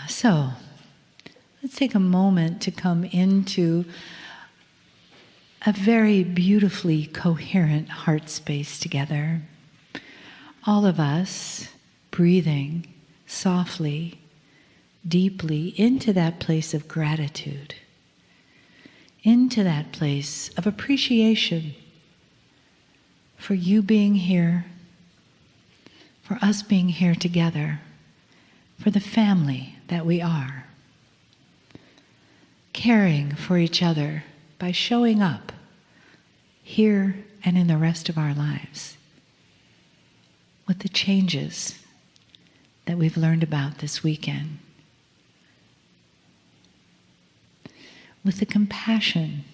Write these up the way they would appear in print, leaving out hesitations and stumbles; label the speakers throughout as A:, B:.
A: So, let's take a moment to come into a very beautifully coherent heart space together. All of us breathing softly, deeply into that place of gratitude, into that place of appreciation for you being here, for us being here together, for the family that we are. Caring for each other by showing up here and in the rest of our lives with the changes that we've learned about this weekend. With the compassion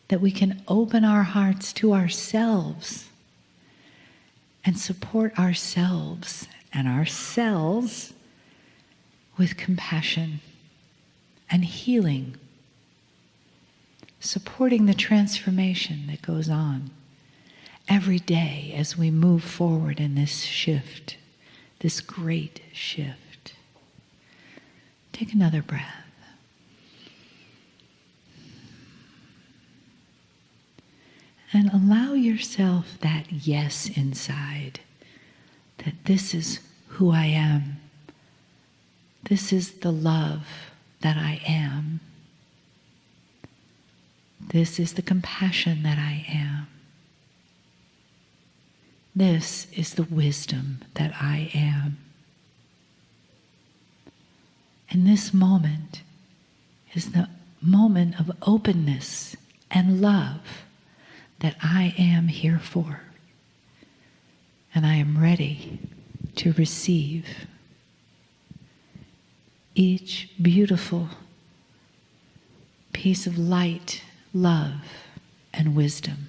A: that we can open our hearts to ourselves and support ourselves and ourselves with compassion and healing, supporting the transformation that goes on every day as we move forward in this shift, this great shift. Take another breath. And allow yourself that yes inside, that this is who I am. This is the love that I am. This is the compassion that I am. This is the wisdom that I am. And this moment is the moment of openness and love that I am here for. And I am ready to receive each beautiful piece of light, love, and wisdom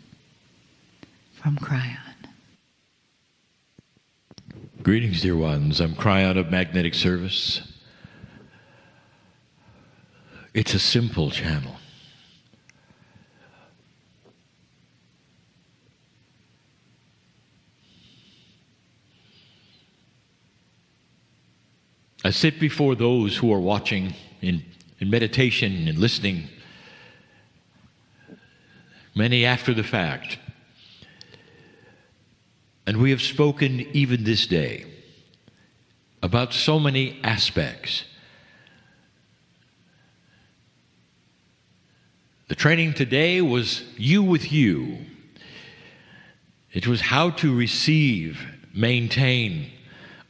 A: from Kryon.
B: Greetings, dear ones. I'm Kryon of Magnetic Service. It's a simple channel. I sit before those who are watching in meditation and listening, many after the fact. And we have spoken even this day about so many aspects. The training today was you with you. It was how to receive, maintain,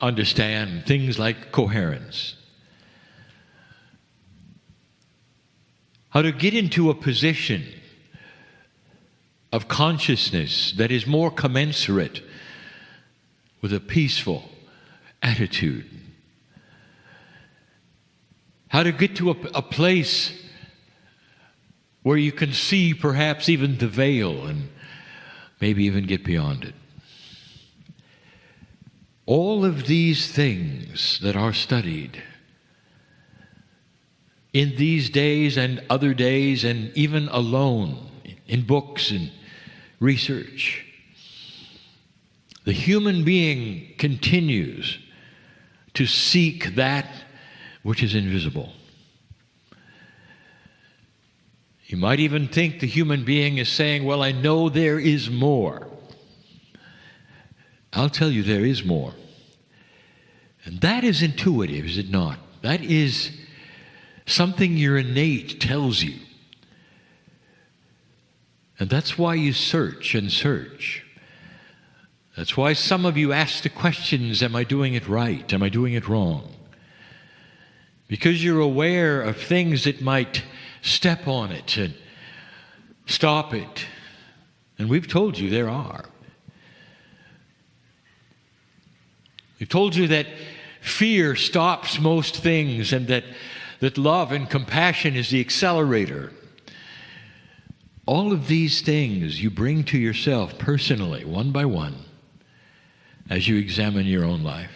B: understand things like coherence. How to get into a position of consciousness that is more commensurate with a peaceful attitude. How to get to a place where you can see perhaps even the veil and maybe even get beyond it. All of these things that are studied in these days and other days, and even alone in books and research, the human being continues to seek that which is invisible. You might even think the human being is saying, well, I know there is more. I'll tell you, there is more. And that is intuitive, is it not? That is something your innate tells you. And that's why you search and search. That's why some of you ask the questions, am I doing it right? Am I doing it wrong? Because you're aware of things that might step on it and stop it. And we've told you there are. We've told you that fear stops most things, and that love and compassion is the accelerator. All of these things you bring to yourself personally, one by one, as you examine your own life.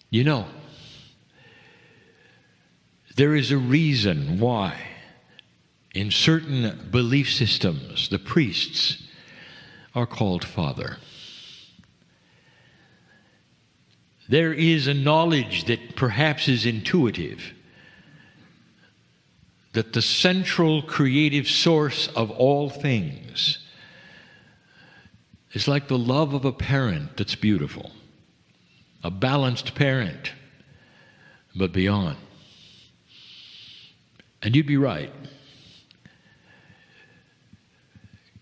B: You know, there is a reason why in certain belief systems the priests are called Father. there is a knowledge that perhaps is intuitive, that the central creative source of all things is like the love of a parent that's beautiful, a balanced parent, but beyond. And you'd be right.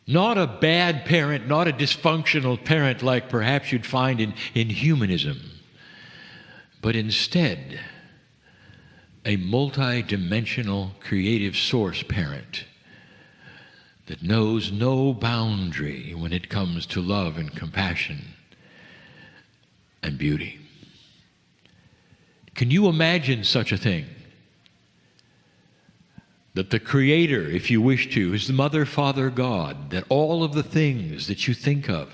B: Not a bad parent, not a dysfunctional parent like perhaps you'd find in humanism, but instead a multi-dimensional creative source parent that knows no boundary when it comes to love and compassion and beauty. Can you imagine such a thing? That the Creator, if you wish to, is the Mother, Father, God, that all of the things that you think of,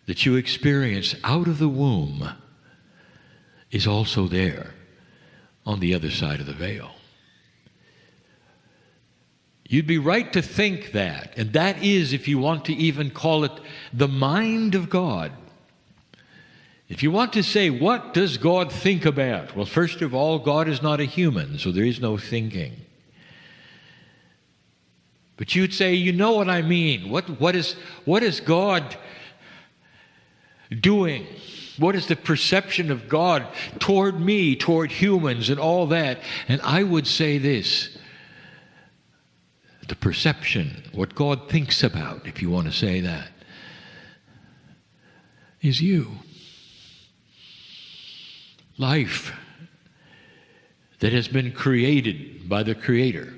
B: that you experience out of the womb, is also there on the other side of the veil. You'd be right to think that, and that is, if you want to even call it the mind of God. If you want to say, what does God think about? Well, first of all, God is not a human, so there is no thinking. But you'd say, you know what I mean. What is God doing? What is the perception of God toward me, toward humans, and all that? And I would say this. The perception, what God thinks about, if you want to say that, is you. Life that has been created by the Creator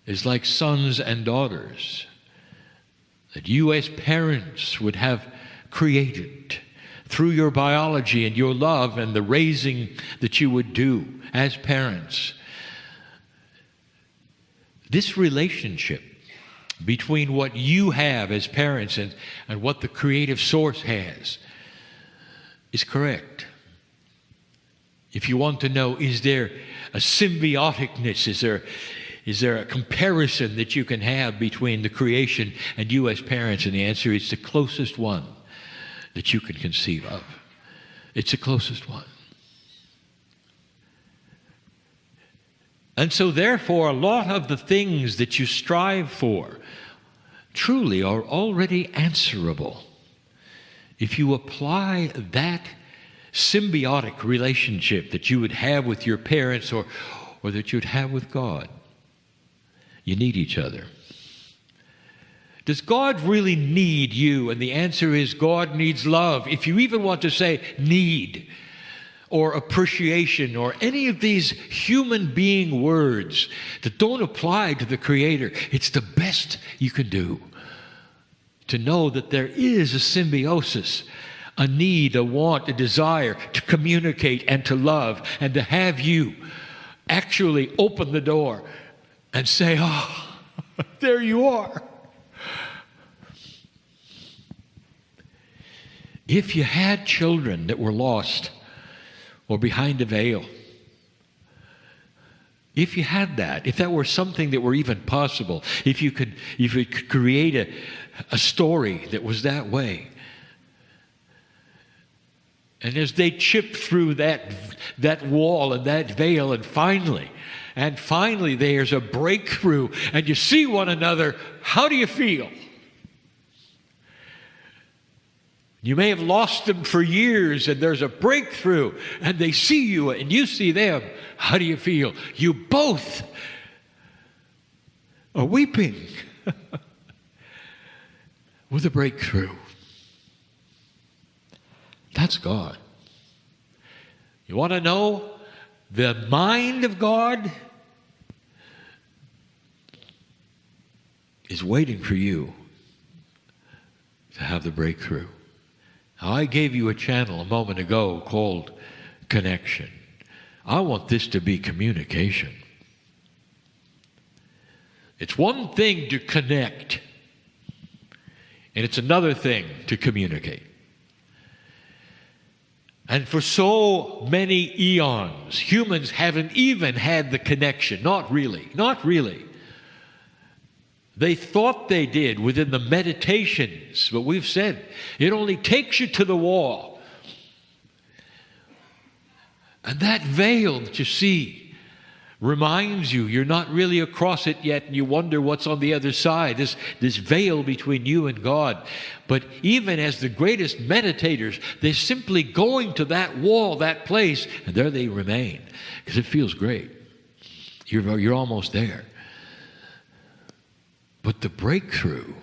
B: is like sons and daughters that you as parents would have created through your biology and your love and the raising that you would do as parents. This relationship between what you have as parents and what the creative source has is correct. If you want to know, is there a symbioticness? Is there a comparison that you can have between the creation and you as parents? And the answer is the closest one that you can conceive of. It's the closest one. And so therefore, a lot of the things that you strive for truly are already answerable if you apply that symbiotic relationship that you would have with your parents or that you'd have with God. You need each other. Does God really need you? And the answer is God needs love. If you even want to say need or appreciation or any of these human being words that don't apply to the Creator, it's the best you can do to know that there is a symbiosis, a need, a want, a desire to communicate and to love and to have you actually open the door and say, oh, there you are. If you had children that were lost or behind a veil, if you had that, if that were something that were even possible, if you could create a story that was that way, and as they chip through that wall and that veil, and finally there's a breakthrough, and you see one another, how do you feel? You may have lost them for years, and there's a breakthrough, and they see you, and you see them. How do you feel? You both are weeping with a breakthrough. That's God. You want to know the mind of God? Is waiting for you to have the breakthrough. Now, I gave you a channel a moment ago called connection. I want this to be communication. It's one thing to connect, and it's another thing to communicate. And for so many eons, humans haven't even had the connection. Not really. Not really. They thought they did within the meditations, but we've said it only takes you to the wall. And that veil that you see reminds you you're not really across it yet, and you wonder what's on the other side, this veil between you and God. But even as the greatest meditators, they're simply going to that wall, that place, and there they remain, because it feels great. You're almost there. But the breakthrough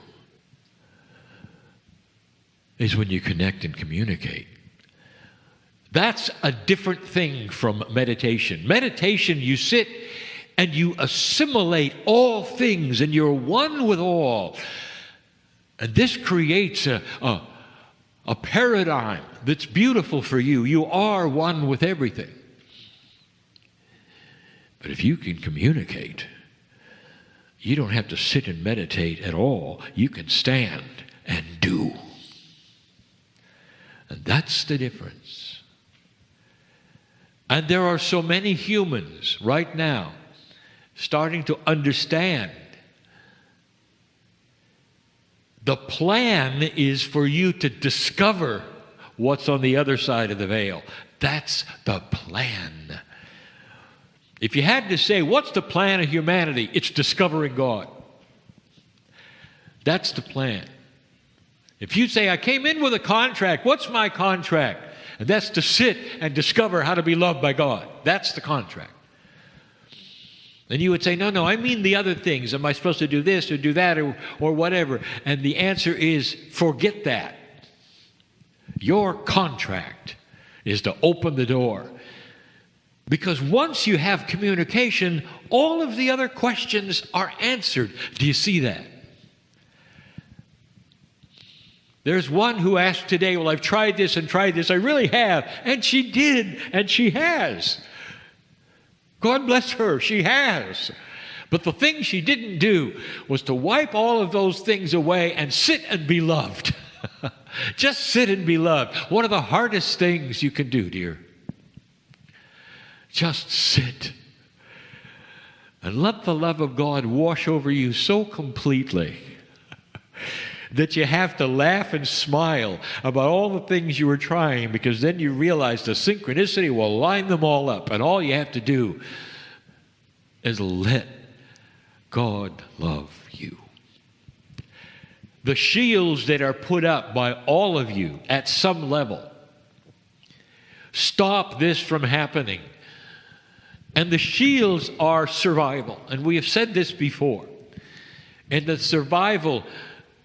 B: is when you connect and communicate. That's a different thing from meditation. Meditation, you sit and you assimilate all things and you're one with all. And this creates a paradigm that's beautiful for you. You are one with everything. But if you can communicate, you don't have to sit and meditate at all. You can stand and do. And that's the difference. And there are so many humans right now starting to understand the plan is for you to discover what's on the other side of the veil. That's the plan. If you had to say, what's the plan of humanity? It's discovering God. That's the plan. If you say, I came in with a contract, what's my contract? And that's to sit and discover how to be loved by God. That's the contract. And you would say, no, I mean the other things. Am I supposed to do this or do that or whatever? And the answer is, forget that. Your contract is to open the door. Because once you have communication, all of the other questions are answered. Do you see that? There's one who asked today, well, I've tried this and tried this. I really have. And she did, and she has. God bless her, she has. But the thing she didn't do was to wipe all of those things away and sit and be loved. Just sit and be loved. One of the hardest things you can do, dear. Just sit and let the love of God wash over you so completely that you have to laugh and smile about all the things you were trying, because then you realize the synchronicity will line them all up, and all you have to do is let God love you. The shields that are put up by all of you at some level stop this from happening. And the shields are survival. And we have said this before. And the survival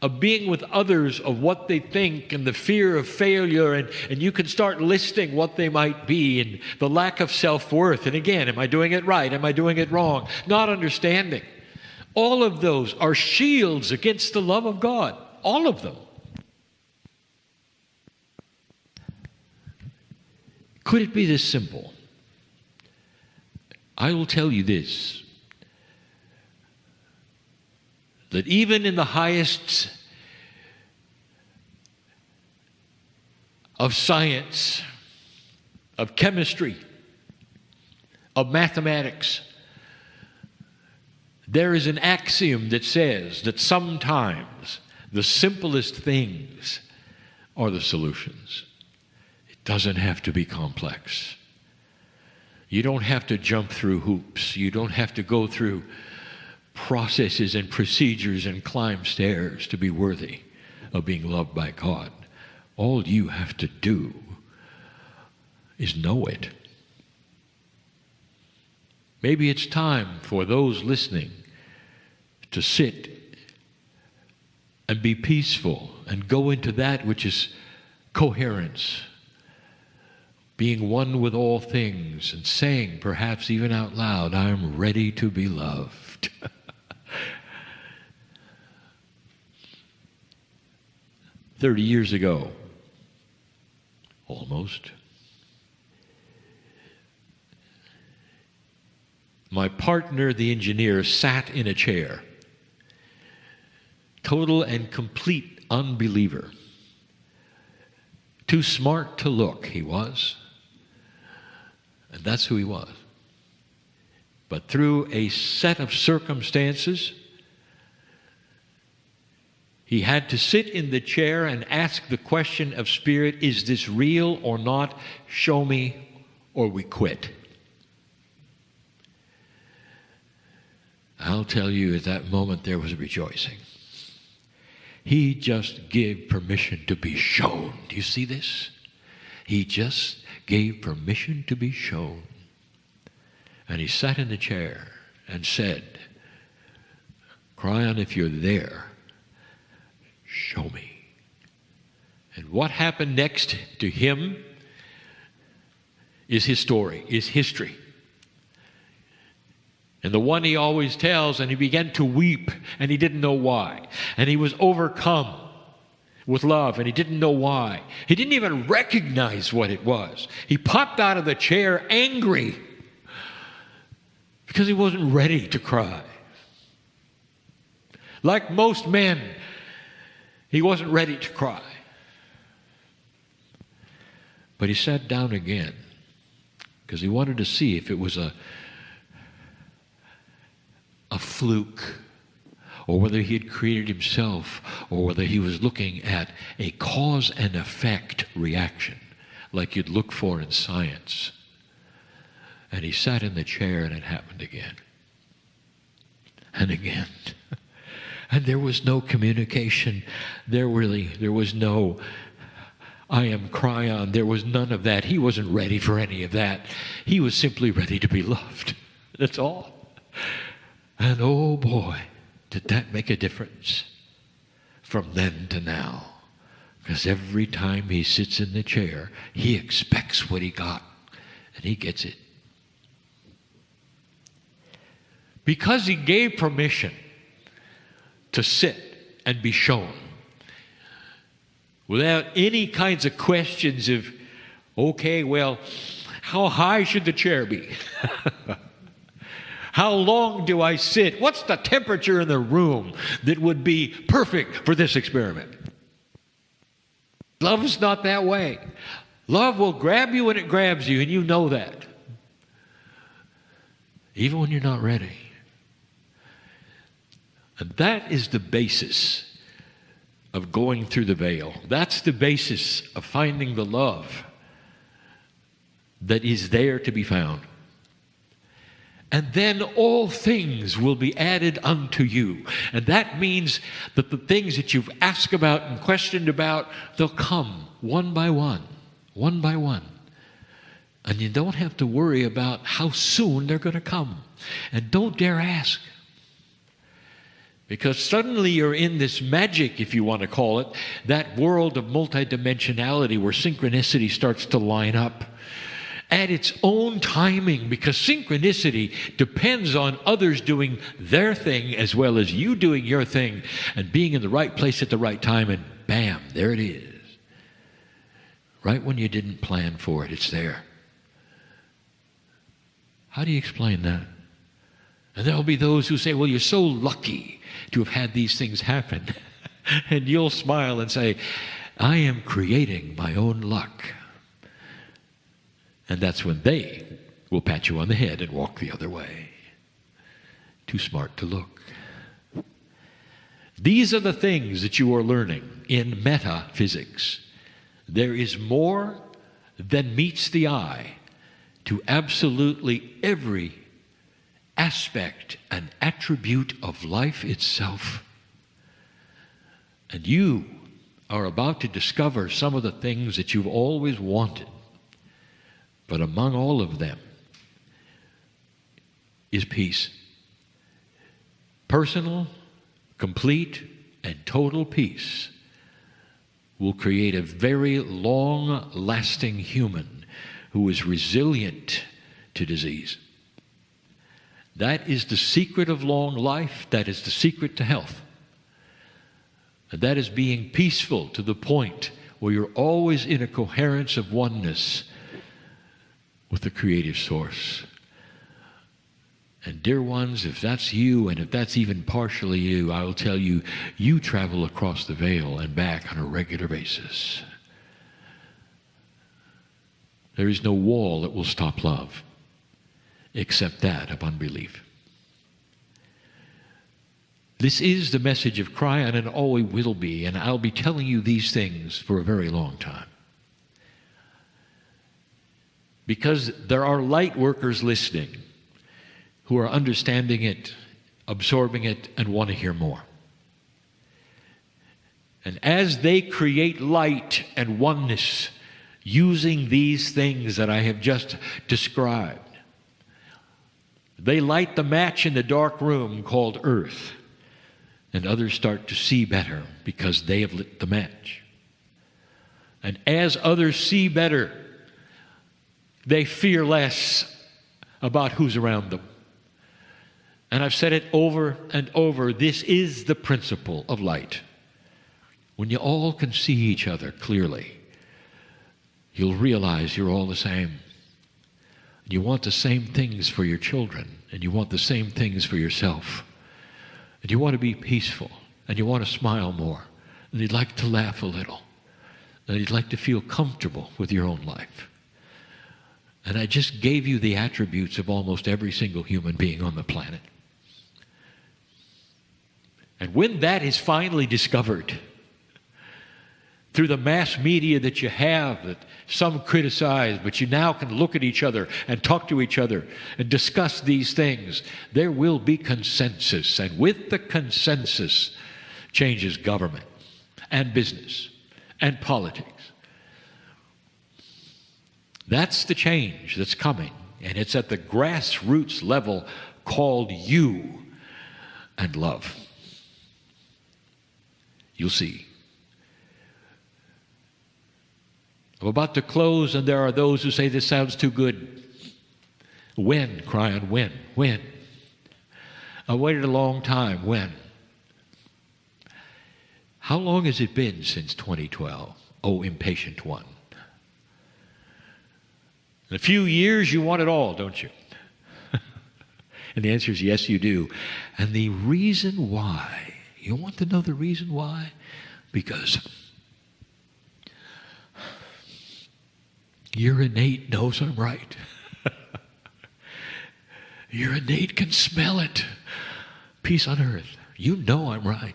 B: of being with others, of what they think, and the fear of failure, and you can start listing what they might be, and the lack of self-worth. And again, am I doing it right? Am I doing it wrong? Not understanding. All of those are shields against the love of God. All of them. Could it be this simple? I will tell you this, that even in the highest of science, of chemistry, of mathematics, there is an axiom that says that sometimes the simplest things are the solutions. It doesn't have to be complex. You don't have to jump through hoops. You don't have to go through processes and procedures and climb stairs to be worthy of being loved by God. All you have to do is know it. Maybe it's time for those listening to sit and be peaceful and go into that which is coherence, being one with all things, and saying, perhaps even out loud, I am ready to be loved. 30 years ago, almost, my partner, the engineer, sat in a chair. Total and complete unbeliever. Too smart to look, he was. And that's who he was. But through a set of circumstances, he had to sit in the chair and ask the question of spirit, is this real or not? Show me or we quit. I'll tell you, at that moment there was rejoicing. He just gave permission to be shown. Do you see this? He just gave permission to be shown. And he sat in the chair and said, Kryon, if you're there, show me. And what happened next to him is his story, is history. And the one he always tells, and he began to weep, and he didn't know why. And he was overcome with love, and he didn't know why. He didn't even recognize what it was. He popped out of the chair angry because he wasn't ready to cry. Like most men, he wasn't ready to cry. But he sat down again because he wanted to see if it was a fluke, or whether he had created himself, or whether he was looking at a cause and effect reaction like you'd look for in science. And he sat in the chair, and it happened again and again. And there was no communication. There was no, I am Kryon. There was none of that. He wasn't ready for any of that. He was simply ready to be loved. That's all. And oh boy, did that make a difference from then to now. Because every time he sits in the chair, he expects what he got, and he gets it. Because he gave permission to sit and be shown, without any kinds of questions of, okay, well, how high should the chair be? How long do I sit? What's the temperature in the room that would be perfect for this experiment? Love's not that way. Love will grab you when it grabs you, and you know that. Even when you're not ready. And that is the basis of going through the veil. That's the basis of finding the love that is there to be found. And then all things will be added unto you. And that means that the things that you've asked about and questioned about, they'll come one by one, one by one. And you don't have to worry about how soon they're going to come. And don't dare ask. Because suddenly you're in this magic, if you want to call it, that world of multidimensionality where synchronicity starts to line up at its own timing, because synchronicity depends on others doing their thing as well as you doing your thing and being in the right place at the right time, and bam, there it is. Right when you didn't plan for it, it's there. How do you explain that? And there'll be those who say, well, you're so lucky to have had these things happen. And you'll smile and say, I am creating my own luck. And that's when they will pat you on the head and walk the other way. Too smart to look. These are the things that you are learning in metaphysics. There is more than meets the eye to absolutely every aspect and attribute of life itself. And you are about to discover some of the things that you've always wanted. But among all of them is peace. Personal, complete, and total peace will create a very long-lasting human who is resilient to disease. That is the secret of long life. That is the secret to health. And that is being peaceful to the point where you're always in a coherence of oneness with the creative source. And dear ones, if that's you, and if that's even partially you, I will tell you, you travel across the veil and back on a regular basis. There is no wall that will stop love, except that of unbelief. This is the message of Kryon, and always will be, and I'll be telling you these things for a very long time. because there are light workers listening who are understanding it, absorbing it, and want to hear more. And as they create light and oneness using these things that I have just described, they light the match in the dark room called Earth, and others start to see better because they have lit the match. And as others see better, they fear less about who's around them. And I've said it over and over, this is the principle of light. When you all can see each other clearly, you'll realize you're all the same. You want the same things for your children, and you want the same things for yourself. And you want to be peaceful, and you want to smile more, and you'd like to laugh a little, and you'd like to feel comfortable with your own life. And I just gave you the attributes of almost every single human being on the planet. And when that is finally discovered, through the mass media that you have, that some criticize, but you now can look at each other and talk to each other and discuss these things, there will be consensus. And with the consensus changes government and business and politics. That's the change that's coming, and it's at the grassroots level called you and love. You'll see. I'm about to close, and there are those who say this sounds too good. When, Kryon, when? When? I waited a long time. When? How long has it been since 2012? Oh, impatient one. In a few years, you want it all, don't you? And the answer is yes, you do. And the reason why, you want to know the reason why? Because your innate knows I'm right. Your innate can smell it. Peace on earth. You know I'm right.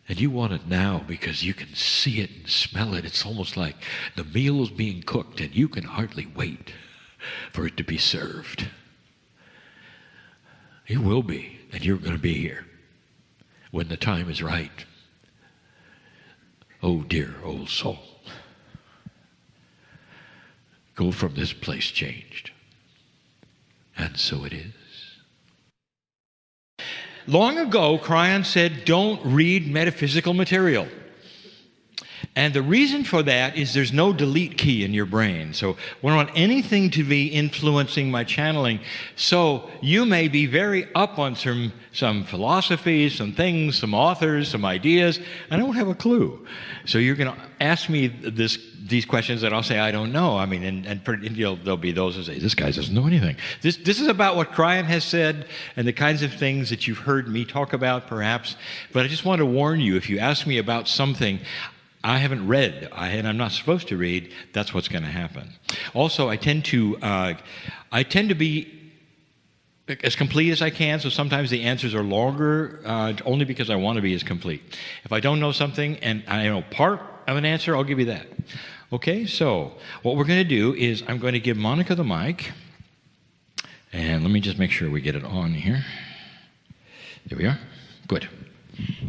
B: And you want it now because you can see it and smell it. It's almost like the meal is being cooked and you can hardly wait for it to be served. It will be, and you're going to be here when the time is right. Oh, dear old soul. Go from this place changed. And so it is. Long ago, Kryon said, don't read metaphysical material. And the reason for that is there's no delete key in your brain. So we don't want anything to be influencing my channeling. So you may be very up on some philosophies, some things, some authors, some ideas. I don't have a clue. So you're going to ask me these questions and I'll say, I don't know. I mean, and there'll be those who say, this guy doesn't know anything. This is about what Kryon has said and the kinds of things that you've heard me talk about, perhaps. But I just want to warn you, if you ask me about something I haven't read, and I'm not supposed to read, that's what's going to happen. Also, I tend to be as complete as I can, so sometimes the answers are longer, only because I want to be as complete. If I don't know something and I know part of an answer, I'll give you that. Okay, so what we're going to do is I'm going to give Monica the mic, and let me just make sure we get it on here. There we are. Good.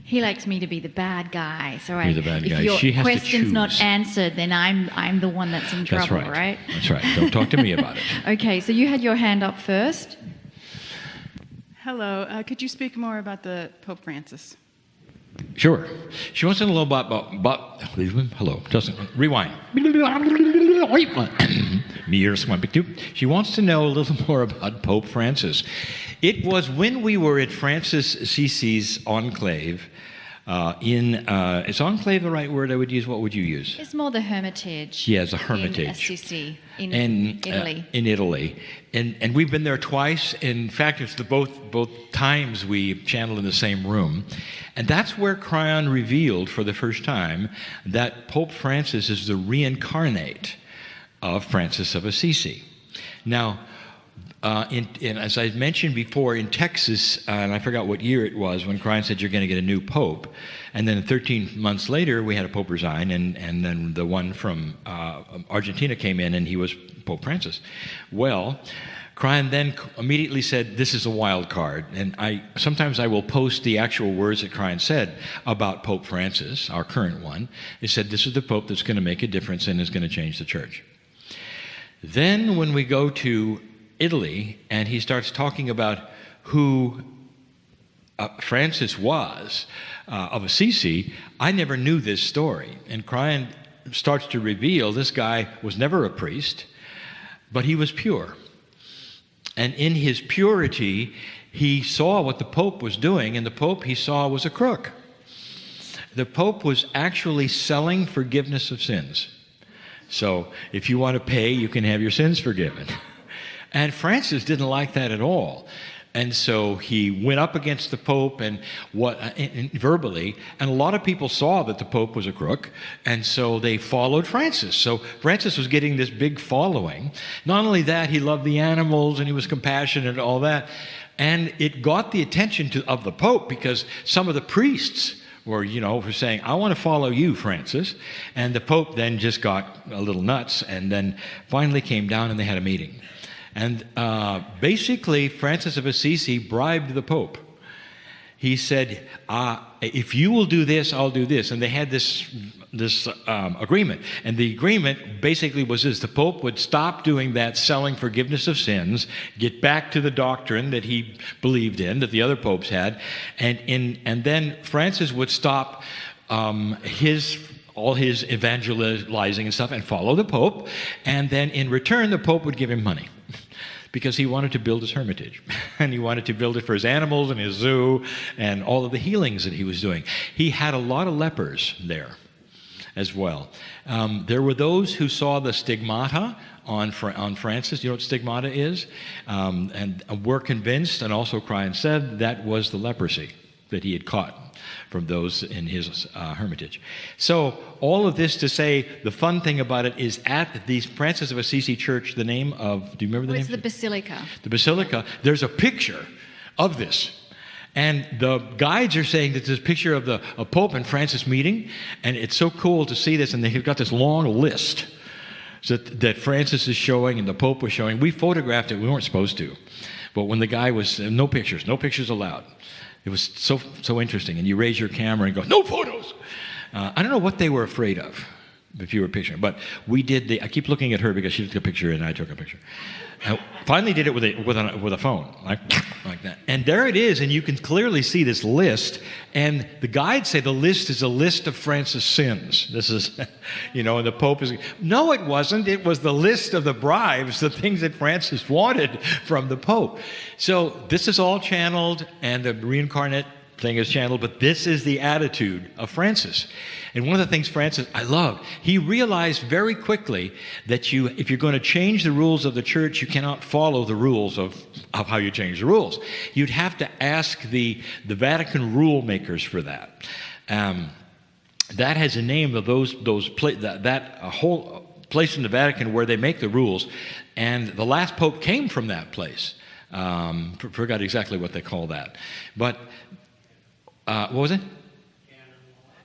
C: He likes me to be the bad guy, so
B: You're the bad guy.
C: if your
B: she has
C: question's
B: to
C: not answered, then I'm the one that's in trouble,
B: That's
C: right?
B: That's right. Don't talk to me about it.
C: Okay, so you had your hand up first.
D: Hello. Could you speak more about the Pope Francis?
B: Sure. She wants to know about hello. Doesn't rewind. She wants to know a little more about Pope Francis. It was when we were at Francis Assisi's enclave. Is enclave the right word I would use? What would you use?
C: It's more the hermitage.
B: Yeah, it's a hermitage.
C: In Assisi, in Italy.
B: In Italy. And we've been there twice. In fact, it's both times we channeled in the same room. And that's where Kryon revealed for the first time that Pope Francis is the reincarnate of Francis of Assisi. Now, and as I mentioned before, in Texas, and I forgot what year it was, when Kryon said you're going to get a new pope. And then 13 months later, we had a pope resign, and then the one from Argentina came in, and he was Pope Francis. Well, Kryon then immediately said, this is a wild card. And sometimes I will post the actual words that Kryon said about Pope Francis, our current one. He said, this is the pope that's going to make a difference and is going to change the church. Then when we go to Italy, and he starts talking about who Francis was of Assisi, I never knew this story. And Kryon starts to reveal this guy was never a priest, but he was pure. And in his purity, he saw what the Pope was doing, and the Pope he saw was a crook. The Pope was actually selling forgiveness of sins. So if you want to pay, you can have your sins forgiven. And Francis didn't like that at all. And so he went up against the Pope and verbally, and a lot of people saw that the Pope was a crook, and so they followed Francis. So Francis was getting this big following. Not only that, he loved the animals and he was compassionate and all that. And it got the attention of the Pope, because some of the priests were saying, I want to follow you, Francis. And the Pope then just got a little nuts, and then finally came down and they had a meeting. And basically, Francis of Assisi bribed the Pope. He said, if you will do this, I'll do this. And they had this agreement. And the agreement basically was this: the Pope would stop doing that selling forgiveness of sins, get back to the doctrine that he believed in, that the other popes had, and then Francis would stop all his evangelizing and stuff and follow the Pope. And then in return, the Pope would give him money, because he wanted to build his hermitage. And he wanted to build it for his animals and his zoo and all of the healings that he was doing. He had a lot of lepers there as well. There were those who saw the stigmata on Francis. You know what stigmata is? And were convinced, and also Kryon said, that was the leprosy that he had caught from those in his hermitage. So all of this to say, the fun thing about it is at the Francis of Assisi Church, the name of, do you remember the name?
C: It's the Basilica.
B: The Basilica, there's a picture of this. And the guides are saying that there's a picture of a Pope and Francis meeting, and it's so cool to see this, and they've got this long list that Francis is showing and the Pope was showing. We photographed it, we weren't supposed to. But when the guy was, no pictures allowed. It was so interesting. And you raise your camera and go, no photos. I don't know what they were afraid of, if you were picturing. But we did I keep looking at her because she took a picture and I took a picture. I finally did it with a phone, like that. And there it is, and you can clearly see this list. And the guides say the list is a list of Francis' sins. This is, and the Pope is... No, it wasn't. It was the list of the bribes, the things that Francis wanted from the Pope. So this is all channeled, and the reincarnate thing is channeled, but this is the attitude of Francis. And one of the things Francis, I loved, he realized very quickly that if you're going to change the rules of the church, you cannot follow the rules of how you change the rules. You'd have to ask the Vatican rule makers for that. That has a name of that whole place in the Vatican where they make the rules, and the last Pope came from that place. Forgot exactly what they call that. But what was it?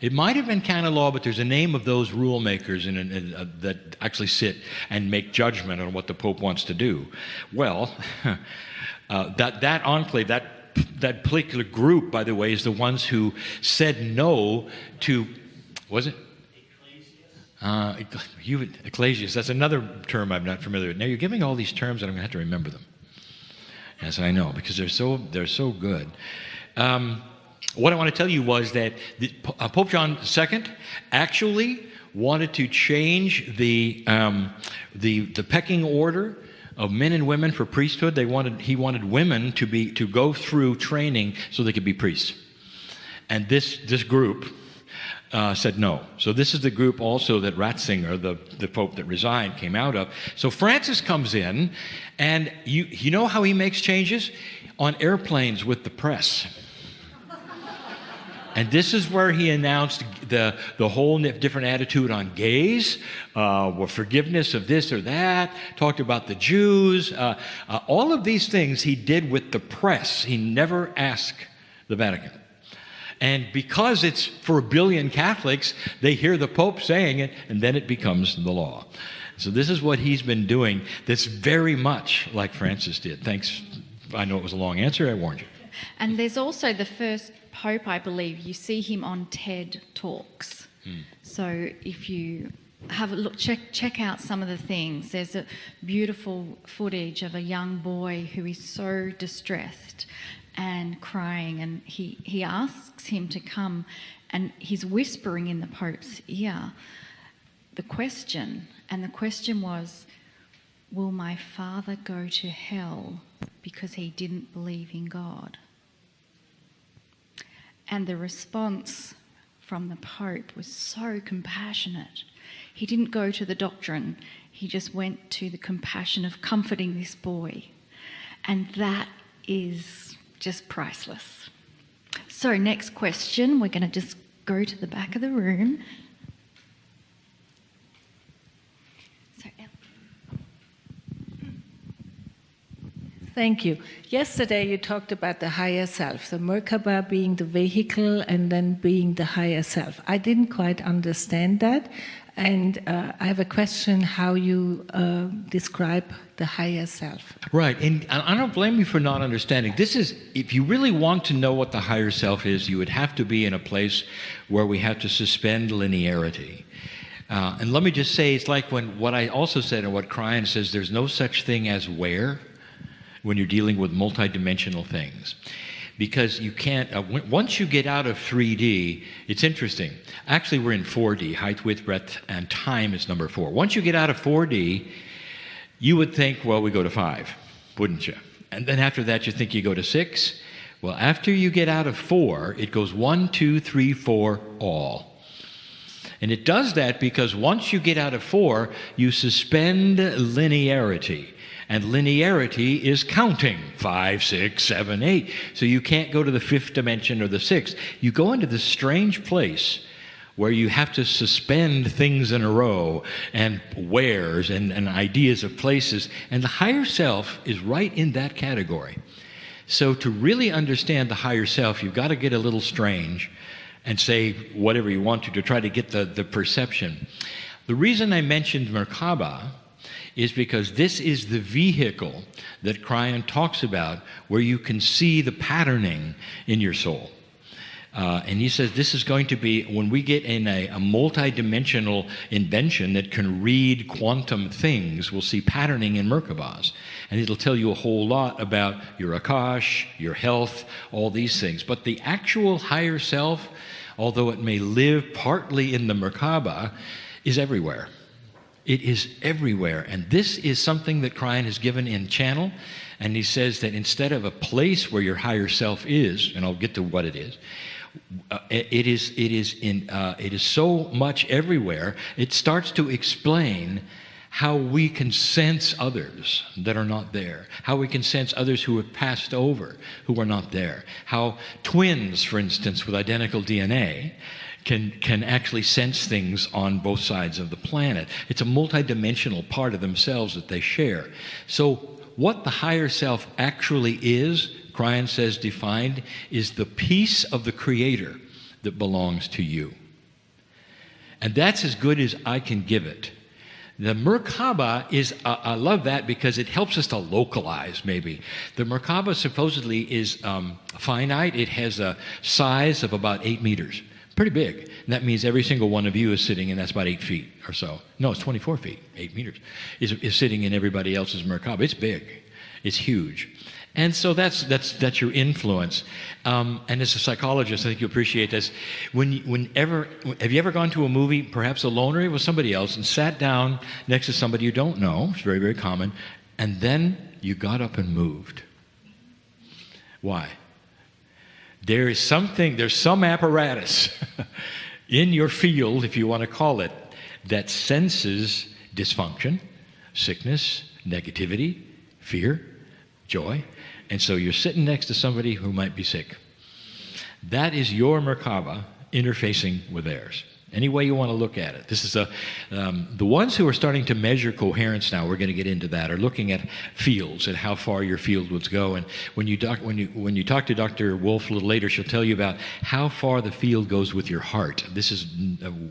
B: It might have been canon law, but there's a name of those rule makers that actually sit and make judgment on what the Pope wants to do. Well, that enclave, that particular group, by the way, is the ones who said no to, was it? Ecclesias. That's another term I'm not familiar with. Now you're giving all these terms, and I'm going to have to remember them. Yes, I know, because they're so good. What I want to tell you was that Pope John II actually wanted to change the pecking order of men and women for priesthood. He wanted women to go through training so they could be priests. And this group said no. So this is the group also that Ratzinger, the Pope that resigned, came out of. So Francis comes in, and you know how he makes changes? On airplanes with the press. And this is where he announced the whole different attitude on gays, forgiveness of this or that, talked about the Jews. All of these things he did with the press. He never asked the Vatican. And because it's for 1 billion Catholics, they hear the Pope saying it, and then it becomes the law. So this is what he's been doing that's very much like Francis did. Thanks. I know it was a long answer. I warned you.
C: And there's also the first Pope, I believe, you see him on TED Talks. So if you have a look, check out some of the things. There's a beautiful footage of a young boy who is so distressed and crying, and he asks him to come, and he's whispering in the Pope's ear the question, and the question was, will my father go to hell because he didn't believe in God? And the response from the Pope was so compassionate. He didn't go to the doctrine, he just went to the compassion of comforting this boy. And that is just priceless. So next question, we're going to just go to the back of the room.
E: Thank you. Yesterday you talked about the higher self, the Merkaba being the vehicle and then being the higher self. I didn't quite understand that, and I have a question how you describe the higher self.
B: Right, and I don't blame you for not understanding. This is, if you really want to know what the higher self is, you would have to be in a place where we have to suspend linearity. And let me just say, it's like what I also said and what Kryon says, there's no such thing as where when you're dealing with multidimensional things. Because you can't, once you get out of 3D, it's interesting. Actually, we're in 4D, height, width, breadth, and time is number 4. Once you get out of 4D, you would think, well, we go to 5, wouldn't you? And then after that, you think you go to 6. Well, after you get out of 4, it goes 1, 2, 3, 4, all. And it does that because once you get out of 4, you suspend linearity. And linearity is counting 5, 6, 7, 8. So you can't go to the 5th dimension or the 6th. You go into this strange place where you have to suspend things in a row and wheres and ideas of places. And the higher self is right in that category. So to really understand the higher self, you've got to get a little strange and say whatever you want to try to get the perception. The reason I mentioned Merkaba is because this is the vehicle that Kryon talks about where you can see the patterning in your soul. And he says this is going to be, when we get in a multi-dimensional invention that can read quantum things, we'll see patterning in Merkabas. And it'll tell you a whole lot about your Akash, your health, all these things. But the actual higher self, although it may live partly in the Merkaba, is everywhere. It is everywhere. And this is something that Kryon has given in Channel. And he says that instead of a place where your higher self is, and I'll get to what it is, it is so much everywhere, it starts to explain how we can sense others that are not there, how we can sense others who have passed over, who are not there, how twins, for instance, with identical DNA, can actually sense things on both sides of the planet. It's a multidimensional part of themselves that they share. So what the higher self actually is, Kryon says defined, is the piece of the Creator that belongs to you. And that's as good as I can give it. The Merkaba is, I love that because it helps us to localize, maybe. The Merkaba supposedly is finite. It has a size of about 8 meters. Pretty big. And that means every single one of you is sitting, and that's about 8 feet or so. No, it's 24 feet, 8 meters, is sitting in everybody else's Merkaba. It's big. It's huge. And so that's your influence. And as a psychologist, I think you appreciate this. Have you ever gone to a movie, perhaps alone or with somebody else, and sat down next to somebody you don't know? It's very, very common. And then you got up and moved. Why? There's some apparatus in your field, if you want to call it, that senses dysfunction, sickness, negativity, fear, joy. And so you're sitting next to somebody who might be sick. That is your Merkaba interfacing with theirs. Any way you want to look at it. This is the ones who are starting to measure coherence now, we're going to get into that, are looking at fields and how far your field would go. And when you talk to Dr. Wolf a little later, she'll tell you about how far the field goes with your heart. This is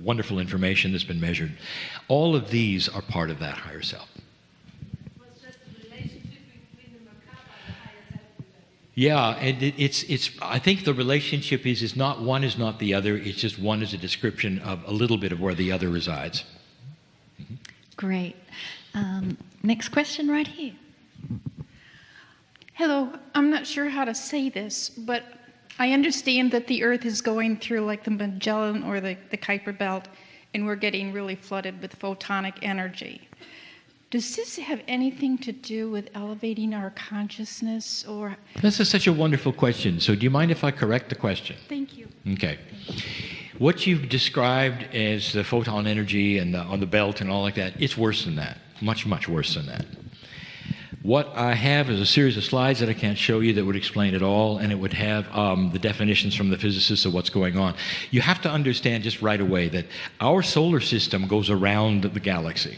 B: wonderful information that's been measured. All of these are part of that higher self. Yeah, and it's. I think the relationship is not one is not the other. It's just one is a description of a little bit of where the other resides. Mm-hmm.
C: Great. Next question right here.
F: Hello, I'm not sure how to say this, but I understand that the Earth is going through like the Magellan or the Kuiper Belt, and we're getting really flooded with photonic energy. Does this have anything to do with elevating our consciousness, or?
B: This is such a wonderful question. So do you mind if I correct the question?
F: Thank you.
B: Okay. What you've described as the photon energy and on the belt and all like that, it's worse than that. Much, much worse than that. What I have is a series of slides that I can't show you that would explain it all, and it would have the definitions from the physicists of what's going on. You have to understand just right away that our solar system goes around the galaxy.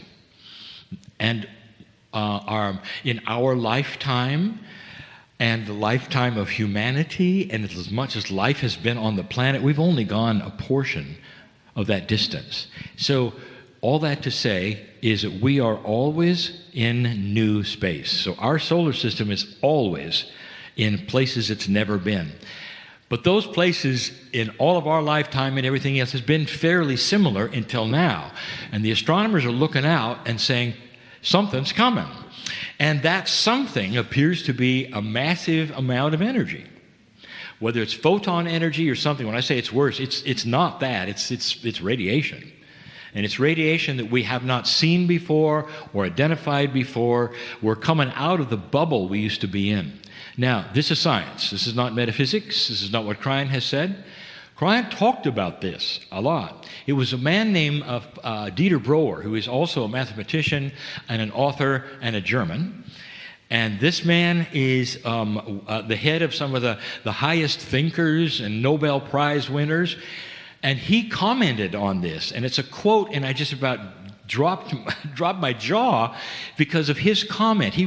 B: And in our lifetime and the lifetime of humanity, and as much as life has been on the planet, we've only gone a portion of that distance. So all that to say is that we are always in new space. So our solar system is always in places it's never been. But those places in all of our lifetime and everything else has been fairly similar until now. And the astronomers are looking out and saying, something's coming. And that something appears to be a massive amount of energy. Whether it's photon energy or something, when I say it's worse, it's not that, it's radiation. And it's radiation that we have not seen before or identified before. We're coming out of the bubble we used to be in. Now, this is science. This is not metaphysics. This is not what Kryon has said. Kryon talked about this a lot. It was a man named Dieter Broer, who is also a mathematician and an author and a German. And this man is the head of some of the highest thinkers and Nobel Prize winners. And he commented on this. And it's a quote, and I just about dropped my jaw because of his comment. He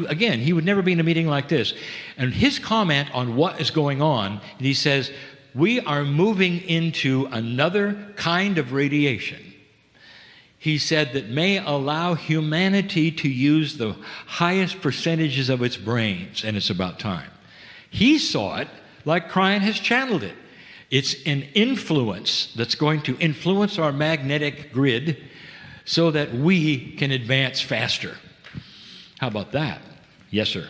B: would never be in a meeting like this. And his comment on what is going on, he says, we are moving into another kind of radiation. He said that may allow humanity to use the highest percentages of its brains, and it's about time. He saw it like Kryon has channeled it. It's an influence that's going to influence our magnetic grid so that we can advance faster. How about that? Yes, sir.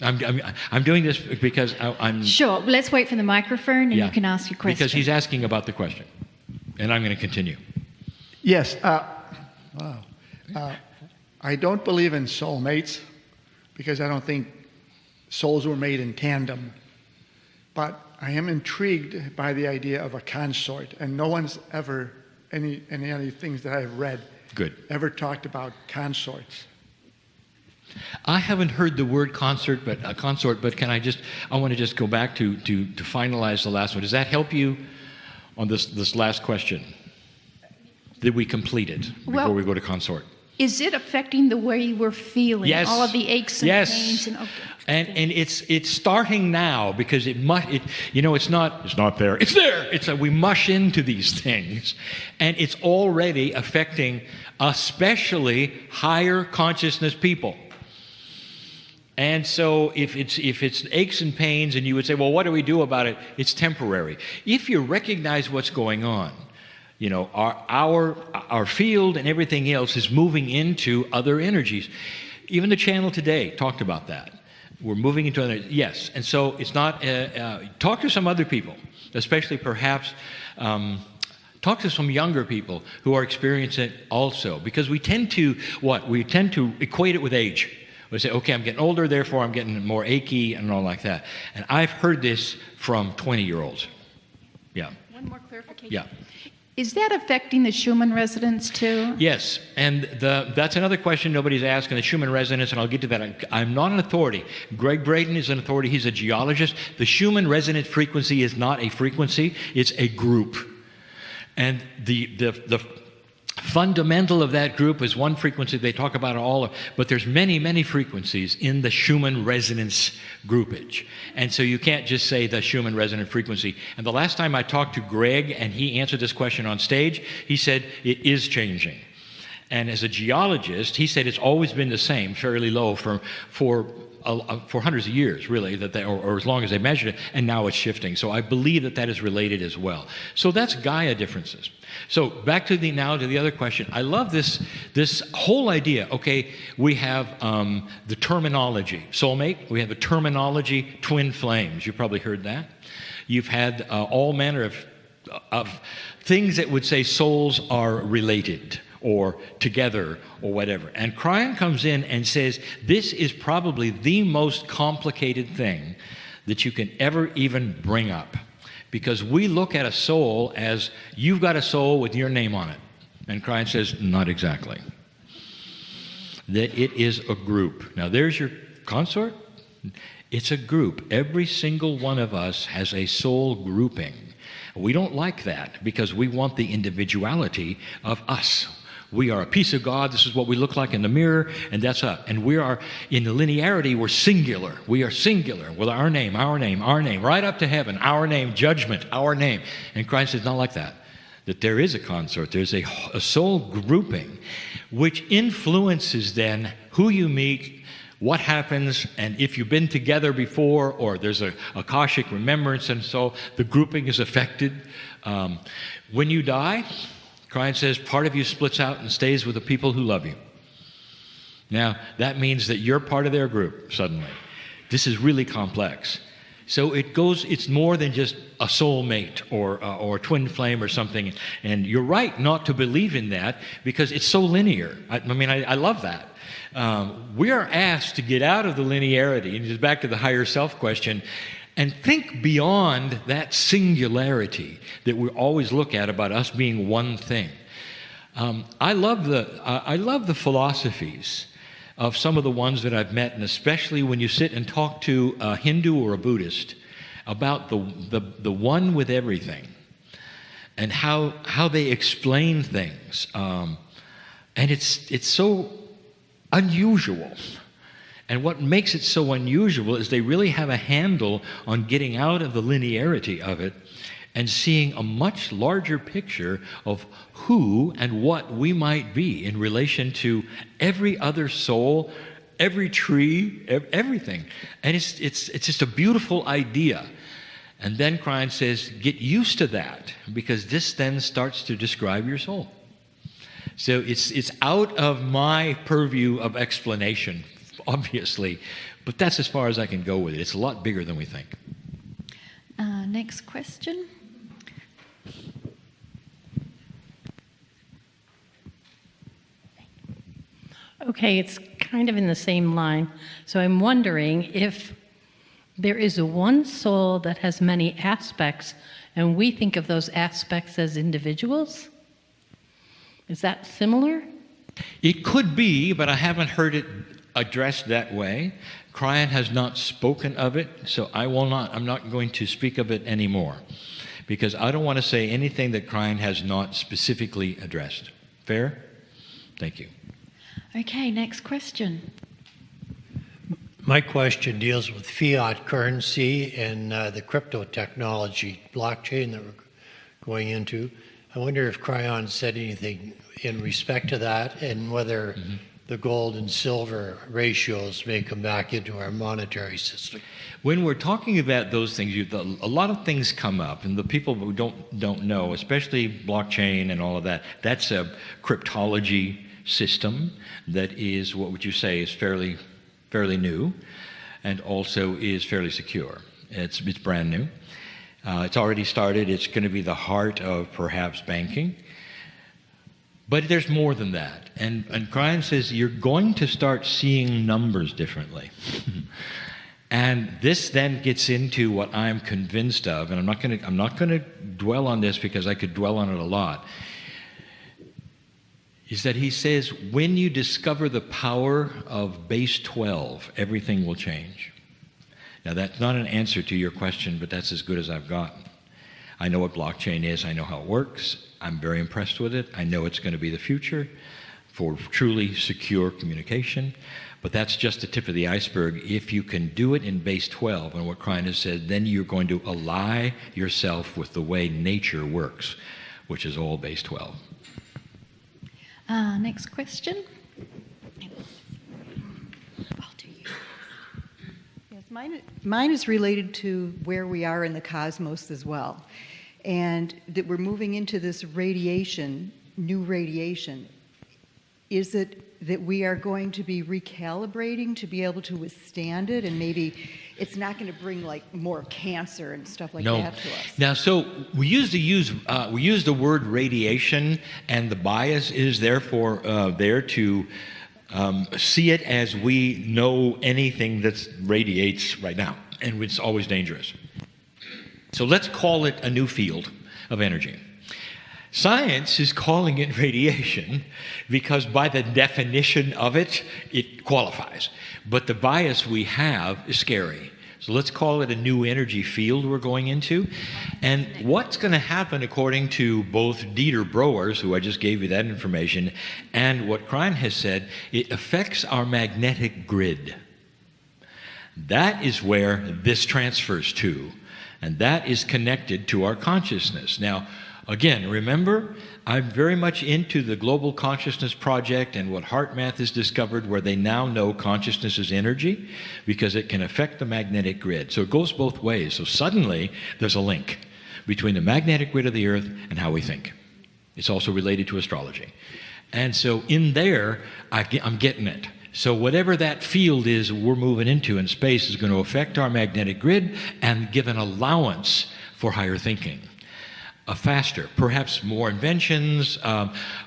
B: I'm doing this because I'm...
C: Sure. Let's wait for the microphone and you can ask your question.
B: Because he's asking about the question. And I'm going to continue.
G: Yes. I don't believe in soulmates because I don't think souls were made in tandem. But I am intrigued by the idea of a consort. And no one's ever, any things that I've read, ever talked about consorts.
B: I haven't heard the word consort, but can I want to just go back to finalize the last one. Does that help you on this last question? Did we complete it before we go to consort?
F: Is it affecting the way we're feeling?
B: Yes.
F: All of the aches and pains and
B: and it's starting now because it's not there. It's there. We mush into these things, and it's already affecting especially higher consciousness people. And so if it's aches and pains, and you would say, well, what do we do about it? It's temporary. If you recognize what's going on, our field and everything else is moving into other energies. Even the channel today talked about that. We're moving into other, yes. And so it's not, talk to some other people, especially perhaps, talk to some younger people who are experiencing it also. Because we tend to equate it with age. We say, okay, I'm getting older, therefore I'm getting more achy and all like that. And I've heard this from 20-year-olds. Yeah.
F: One more clarification.
B: Yeah.
F: Is that affecting the Schumann resonance too?
B: Yes, and that's another question nobody's asked in the Schumann resonance, and I'll get to that. I'm not an authority. Greg Braden is an authority. He's a geologist. The Schumann resonant frequency is not a frequency. It's a group. And the fundamental of that group is one frequency. They talk about it all, but there's many, many frequencies in the Schumann resonance groupage. And so you can't just say the Schumann resonant frequency. And the last time I talked to Greg and he answered this question on stage, he said it is changing. And as a geologist, he said it's always been the same, fairly low for hundreds of years, really, or as long as they measured it, and now it's shifting. So I believe that is related as well. So that's Gaia differences. So back to the other question. I love this whole idea. Okay, we have the terminology soulmate. We have a terminology twin flames. You probably heard that. You've had all manner of things that would say souls are related or together or whatever. And Kryon comes in and says, this is probably the most complicated thing that you can ever even bring up. Because we look at a soul as, you've got a soul with your name on it. And Kryon says, not exactly. That it is a group. Now there's your consort. It's a group. Every single one of us has a soul grouping. We don't like that because we want the individuality of us. We are a piece of God. This is what we look like in the mirror, and that's us. And we are, in the linearity, we're singular. We are singular with our name, right up to heaven, our name, judgment, our name. And Christ says, not like that. That there is a consort. There's a soul grouping, which influences then who you meet, what happens, and if you've been together before, or there's a Akashic remembrance, and so the grouping is affected. When you die, Kryon says part of you splits out and stays with the people who love you. Now, that means that you're part of their group suddenly. This is really complex. So it's more than just a soulmate or twin flame or something. And you're right not to believe in that because it's so linear. I love that. We are asked to get out of the linearity, and just back to the higher self question, and think beyond that singularity that we always look at about us being one thing. I love the philosophies of some of the ones that I've met, and especially when you sit and talk to a Hindu or a Buddhist about the one with everything and how they explain things. And it's so unusual. And what makes it so unusual is they really have a handle on getting out of the linearity of it and seeing a much larger picture of who and what we might be in relation to every other soul, every tree, everything. And it's just a beautiful idea. And then Kryon says, get used to that, because this then starts to describe your soul. So it's out of my purview of explanation, obviously, but that's as far as I can go with it. It's a lot bigger than we think.
C: Next question.
H: Okay, it's kind of in the same line. So I'm wondering if there is a one soul that has many aspects, and we think of those aspects as individuals. Is that similar?
B: It could be, but I haven't heard it addressed that way. Kryon has not spoken of it, so I'm not going to speak of it anymore, because I don't want to say anything that Kryon has not specifically addressed. Fair? Thank you.
C: Okay, next question.
I: My question deals with fiat currency and the crypto technology, blockchain that we're going into. I wonder if Kryon said anything in respect to that, and whether the gold and silver ratios may come back into our monetary system.
B: When we're talking about those things, a lot of things come up, and the people who don't know, especially blockchain and all of that, that's a cryptology system that is, what would you say, is fairly new, and also is fairly secure. It's brand new. It's already started. It's going to be the heart of perhaps banking. But there's more than that. And Kryon says you're going to start seeing numbers differently. And this then gets into what I'm convinced of, and I'm not going to dwell on this because I could dwell on it a lot, is that he says when you discover the power of base 12, everything will change. Now that's not an answer to your question, but that's as good as I've gotten. I know what blockchain is, I know how it works, I'm very impressed with it, I know it's going to be the future for truly secure communication. But that's just the tip of the iceberg. If you can do it in base 12, and what Kryon has said, then you're going to ally yourself with the way nature works, which is all base 12.
C: Next question.
J: Yes, mine is related to where we are in the cosmos as well. And that we're moving into this radiation, new radiation. Is it that we are going to be recalibrating to be able to withstand it, and maybe it's not going to bring like more cancer and stuff like that to us?
B: Now, so we use the word radiation, and the bias is therefore there to see it as we know anything that radiates right now, and it's always dangerous. So let's call it a new field of energy. Science is calling it radiation because by the definition of it, it qualifies. But the bias we have is scary. So let's call it a new energy field we're going into. And what's going to happen, according to both Dieter Broers, who I just gave you that information, and what Kryon has said, it affects our magnetic grid. That is where this transfers to. And that is connected to our consciousness. Now, again, remember, I'm very much into the Global Consciousness Project and what HeartMath has discovered, where they now know consciousness is energy because it can affect the magnetic grid. So it goes both ways. So suddenly, there's a link between the magnetic grid of the Earth and how we think. It's also related to astrology. And so in there, I'm getting it. So whatever that field is we're moving into in space is going to affect our magnetic grid and give an allowance for higher thinking. Faster, perhaps more inventions,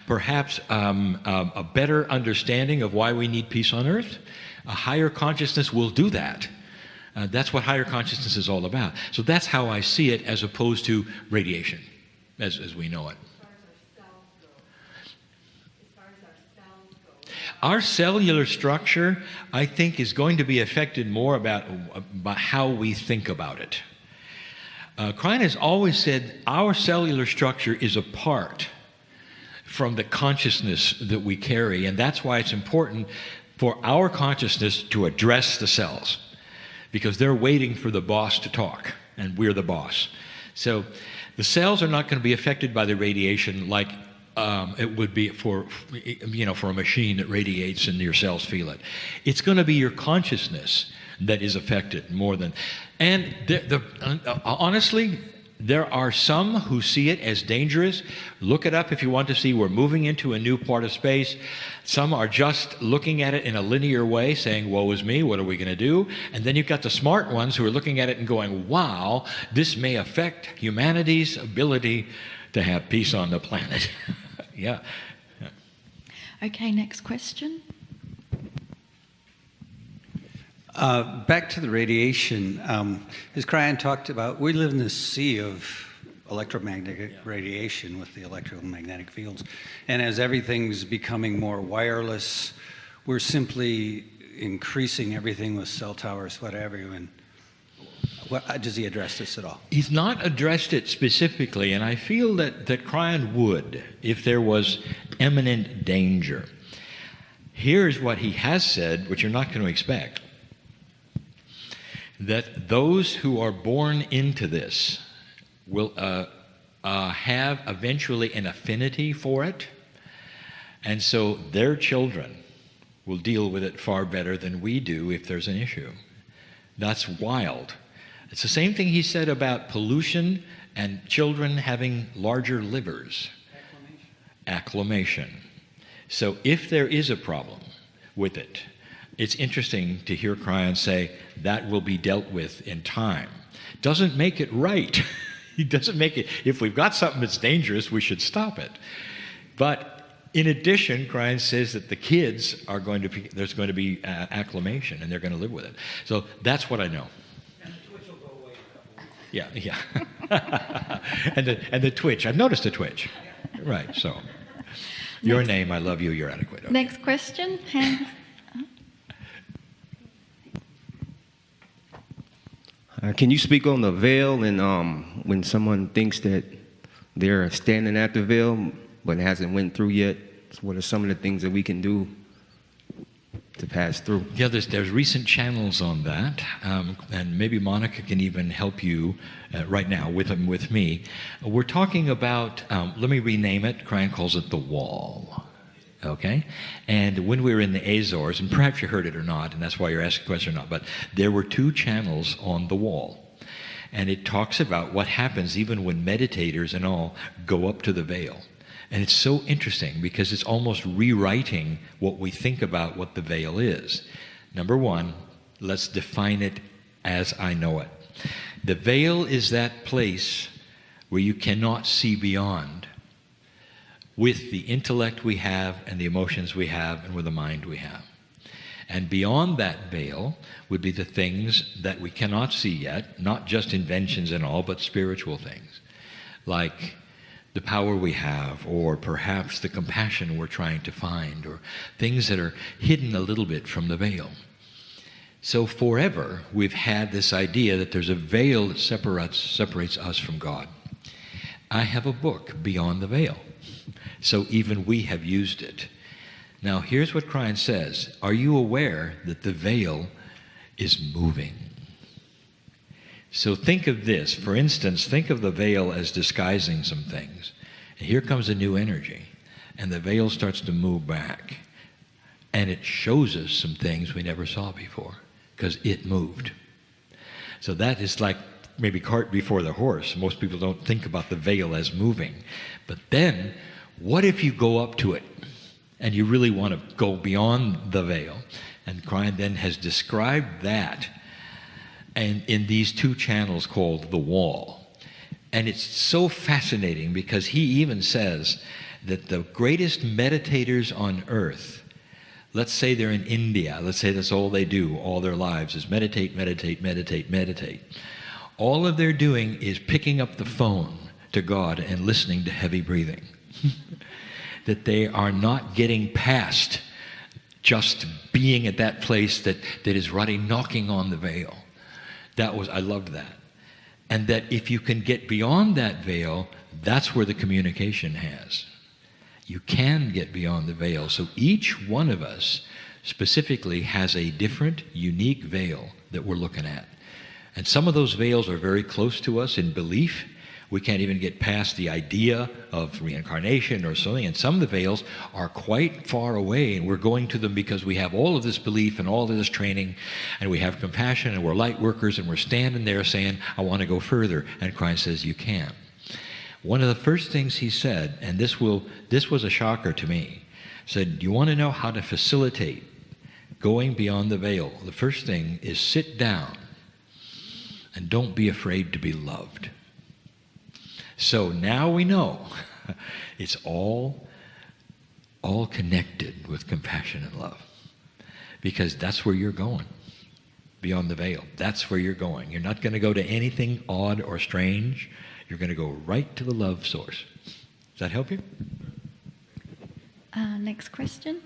B: perhaps a better understanding of why we need peace on Earth. A higher consciousness will do that. That's what higher consciousness is all about. So that's how I see it as opposed to radiation, as we know it. Our cellular structure, I think, is going to be affected more by how we think about it. Kryon has always said our cellular structure is apart from the consciousness that we carry, and that's why it's important for our consciousness to address the cells, because they're waiting for the boss to talk, and we're the boss. So the cells are not going to be affected by the radiation like it would be for a machine that radiates and your cells feel it. It's going to be your consciousness that is affected more than... And honestly, there are some who see it as dangerous. Look it up if you want to see. We're moving into a new part of space. Some are just looking at it in a linear way, saying, woe is me, what are we going to do? And then you've got the smart ones who are looking at it and going, wow, this may affect humanity's ability to have peace on the planet. Yeah.
C: Okay, next question.
K: Back to the radiation. As Kryon talked about, we live in this sea of electromagnetic radiation with the electromagnetic fields. And as everything's becoming more wireless, we're simply increasing everything with cell towers, whatever. And does he address this at all?
B: He's not addressed it specifically, and I feel that Kryon would if there was imminent danger. Here's what he has said, which you're not going to expect. That those who are born into this will have eventually an affinity for it, and so their children will deal with it far better than we do if there's an issue. That's wild. It's the same thing he said about pollution and children having larger livers. Acclimation. So if there is a problem with it, it's interesting to hear Kryon say that will be dealt with in time. Doesn't make it right. He doesn't make it, if we've got something that's dangerous, we should stop it. But in addition, Kryon says that the kids are going to be, there's going to be acclimation, and they're going to live with it. So that's what I know.
I: And the twitch will go away in a couple weeks.
B: Yeah. and the twitch. I've noticed a twitch. Right, so. Your name, I love you, you're adequate. Okay.
C: Next question. Hands.
L: Can you speak on the veil and when someone thinks that they're standing at the veil but hasn't went through yet? What are some of the things that we can do to pass through?
B: Yeah, there's recent channels on that, and maybe Monica can even help you right now with me. We're talking about, let me rename it, Kryon calls it the wall. Okay? And when we were in the Azores, and perhaps you heard it or not, and that's why you're asking a question or not, but there were 2 channels on the wall. And it talks about what happens even when meditators and all go up to the veil. And it's so interesting because it's almost rewriting what we think about what the veil is. Number 1, let's define it as I know it. The veil is that place where you cannot see beyond with the intellect we have and the emotions we have and with the mind we have. And beyond that veil would be the things that we cannot see yet, not just inventions and all, but spiritual things, like the power we have, or perhaps the compassion we're trying to find, or things that are hidden a little bit from the veil. So forever, we've had this idea that there's a veil that separates us from God. I have a book, Beyond the Veil. So even we have used it. Now, here's what Kryon says. Are you aware that the veil is moving? So think of this. For instance, think of the veil as disguising some things. And here comes a new energy. And the veil starts to move back. And it shows us some things we never saw before because it moved. So that is like maybe cart before the horse. Most people don't think about the veil as moving. But then, what if you go up to it and you really want to go beyond the veil? And Kryon then has described that and in these 2 channels called the wall. And it's so fascinating because he even says that the greatest meditators on earth, let's say they're in India, let's say that's all they do all their lives is meditate, meditate, meditate, meditate. All of their doing is picking up the phone to God and listening to heavy breathing. That they are not getting past just being at that place that is really knocking on the veil. I loved that. And that if you can get beyond that veil, that's where the communication has. You can get beyond the veil. So each one of us specifically has a different, unique veil that we're looking at. And some of those veils are very close to us in belief. We can't even get past the idea of reincarnation or something. And some of the veils are quite far away, and we're going to them because we have all of this belief and all of this training, and we have compassion, and we're light workers, and we're standing there saying, I want to go further. And Kryon says, you can't. One of the first things he said, and this was a shocker to me, said, you want to know how to facilitate going beyond the veil? The first thing is sit down and don't be afraid to be loved. So now we know it's all connected with compassion and love, because that's where you're going, beyond the veil. That's where you're going. You're not going to go to anything odd or strange. You're going to go right to the love source. Does that help you?
C: Next question.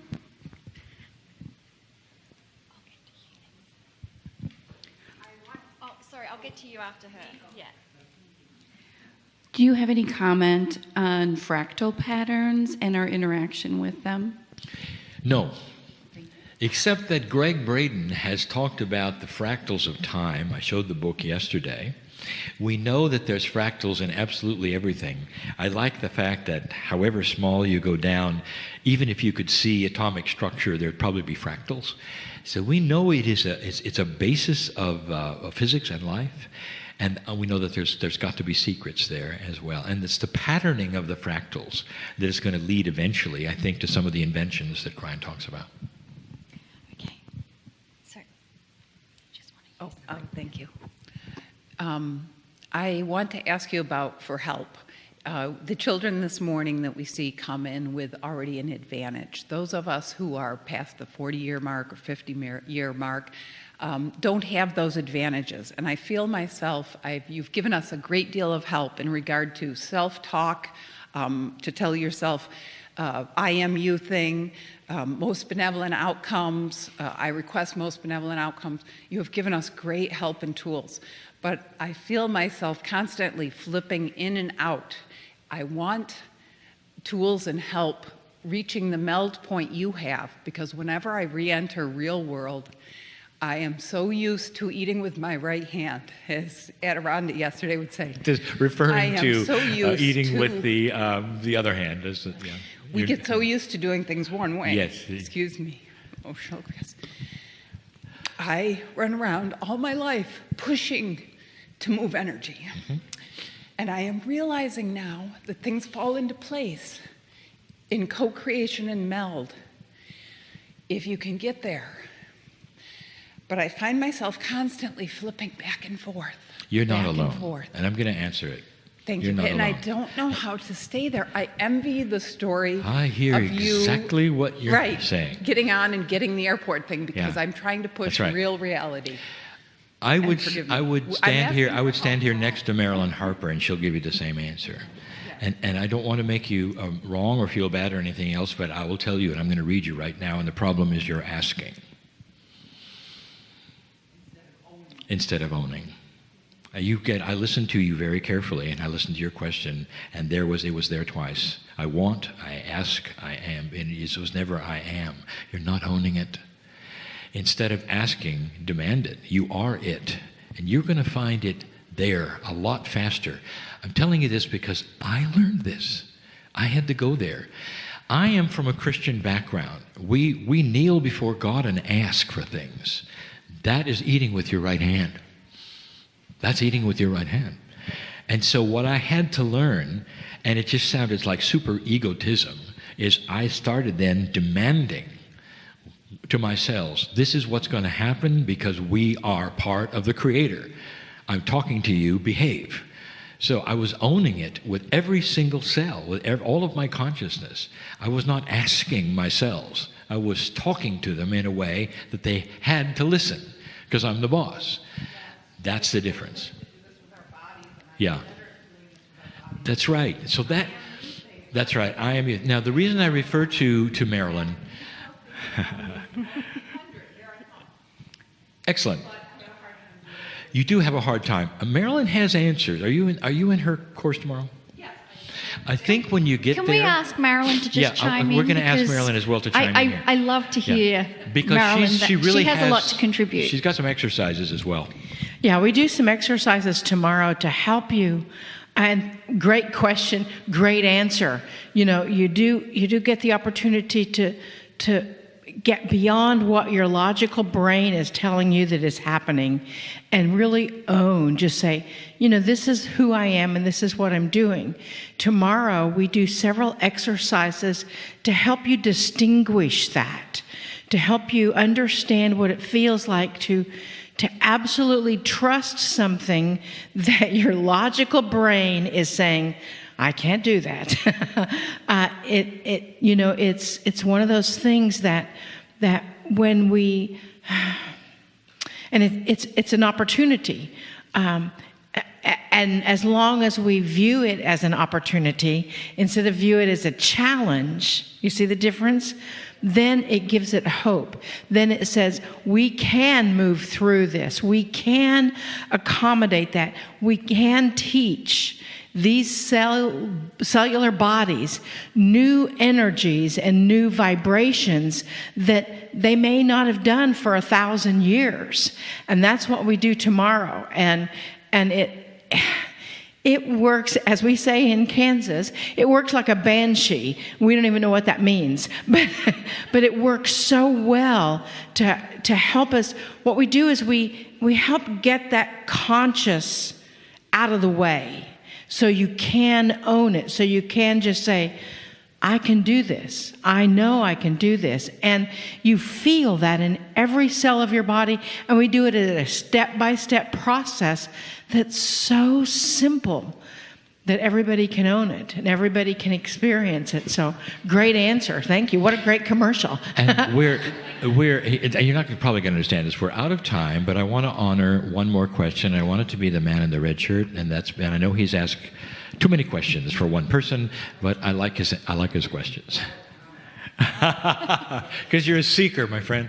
C: I'll get to you after her. Yeah.
D: Do you have any comment on fractal patterns and our interaction with them?
B: No. Except that Greg Braden has talked about the fractals of time. I showed the book yesterday. We know that there's fractals in absolutely everything. I like the fact that however small you go down, even if you could see atomic structure, there'd probably be fractals. So we know it's a basis of physics and life. And we know that there's got to be secrets there as well. And it's the patterning of the fractals that is going to lead eventually, I think, to some of the inventions that Kryon talks about.
C: Okay. So, just want to
M: thank you. I want to ask you about for help. The children this morning that we see come in with already an advantage. Those of us who are past the 40-year mark or 50-year mark don't have those advantages. And I feel myself, you've given us a great deal of help in regard to self-talk, to tell yourself, I am you thing, most benevolent outcomes, I request most benevolent outcomes. You have given us great help and tools. But I feel myself constantly flipping in and out. I want tools and help reaching the meld point you have, because whenever I re-enter real world, I am so used to eating with my right hand, as Adironda yesterday would say.
B: Just referring to
M: so
B: eating with the other hand.
M: We get so used to doing things one way.
B: Yes.
M: Excuse me. Oh, sure, yes. I run around all my life pushing to move energy.
B: Mm-hmm.
M: And I am realizing now that things fall into place in co-creation and meld if you can get there. But I find myself constantly flipping back and forth.
B: You're not
M: back
B: alone.
M: And forth.
B: And I'm going to answer it.
M: Thank
B: You're
M: you.
B: not
M: And
B: alone.
M: I don't know how to stay there. I envy the story
B: I hear
M: of you,
B: exactly what you're
M: right,
B: saying.
M: getting on and getting the airport thing, because
B: Yeah.
M: I'm trying to push
B: That's right.
M: real reality.
B: I would
M: forgive me.
B: stand here.
M: asking
B: I would
M: for
B: stand here next to Marilyn Harper, and she'll give you the same answer. And I don't want to make you wrong or feel bad or anything else, but I will tell you, and I'm going to read you right now. And the problem is you're asking instead of owning. I listened to you very carefully, and I listened to your question, and it was there twice. I want, I ask, I am. And it was never I am. You're not owning it. Instead of asking, demand it. You are it. And you're going to find it there a lot faster. I'm telling you this because I learned this. I had to go there. I am from a Christian background. We kneel before God and ask for things. That is eating with your right hand. That's eating with your right hand. And so what I had to learn, and it just sounded like super egotism, is I started then demanding to myself, this is what's going to happen because we are part of the Creator. I'm talking to you, behave. So I was owning it with every single cell, with all of my consciousness. I was not asking my cells. I was talking to them in a way that they had to listen because I'm the boss. That's the difference. Yeah. That's right. So that's right. I am you. Now, the reason I refer to Marilyn... Excellent. You do have a hard time. Marilyn has answers. Are you in her course tomorrow? Yes. I think when you get
C: Can
B: there...
C: we ask Marilyn to just chime in?
B: We're going to ask
C: Because
B: Marilyn as well to chime in here.
C: I love to hear
B: Because
C: Marilyn.
B: she really
C: has a lot to contribute.
B: She's got some exercises as well.
E: Yeah, we do some exercises tomorrow to help you. And great question, great answer. You know, you do get the opportunity to get beyond what your logical brain is telling you that is happening and really own, just say, you know, this is who I am and this is what I'm doing. Tomorrow we do several exercises to help you distinguish that, to help you understand what it feels like to absolutely trust something that your logical brain is saying, I can't do that. It's one of those things that when we, and it's an opportunity. And as long as we view it as an opportunity, instead of view it as a challenge, you see the difference? Then it gives it hope. Then it says, we can move through this. We can accommodate that. We can teach these cellular bodies new energies and new vibrations that they may not have done for 1,000 years. And that's what we do tomorrow. And it works, as we say in Kansas, it works like a banshee. We don't even know what that means, but it works so well to help us. What we do is we help get that conscious out of the way so you can own it, so you can just say, I can do this. I know I can do this. And you feel that in every cell of your body, and we do it at a step-by-step process that's so simple
N: that everybody can own it and everybody can experience it. So great answer. Thank you. What a great commercial.
B: And you're not probably going to understand this. We're out of time, but I want to honor one more question. I want it to be the man in the red shirt, and I know he's asked too many questions for one person, but I like his questions. Because you're a seeker, my friend.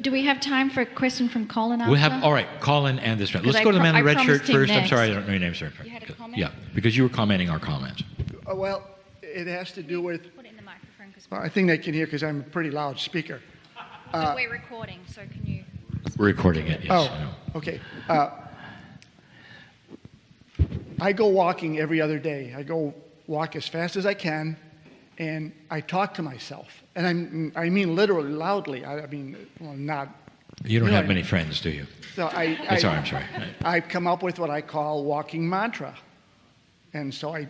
C: Do we have time for a question from Colin after?
B: We have, all right, Colin and this man. Let's go to the man in the red shirt first. I'm sorry, I don't know your name, sir.
C: You had a comment?
B: Yeah, because you were commenting our comment.
G: Well, it has to do with.
C: Put it in the microphone.
G: Well, I think they can hear because I'm a pretty loud speaker.
C: No, we're recording, so can you?
B: We're recording it, yes.
G: Oh, okay. I go walking every other day. I go walk as fast as I can, and I talk to myself. And I mean literally loudly. I mean, well, not.
B: You don't have many friends, do you?
G: So
B: I'm sorry.
G: I've come up with what I call walking mantra. And so I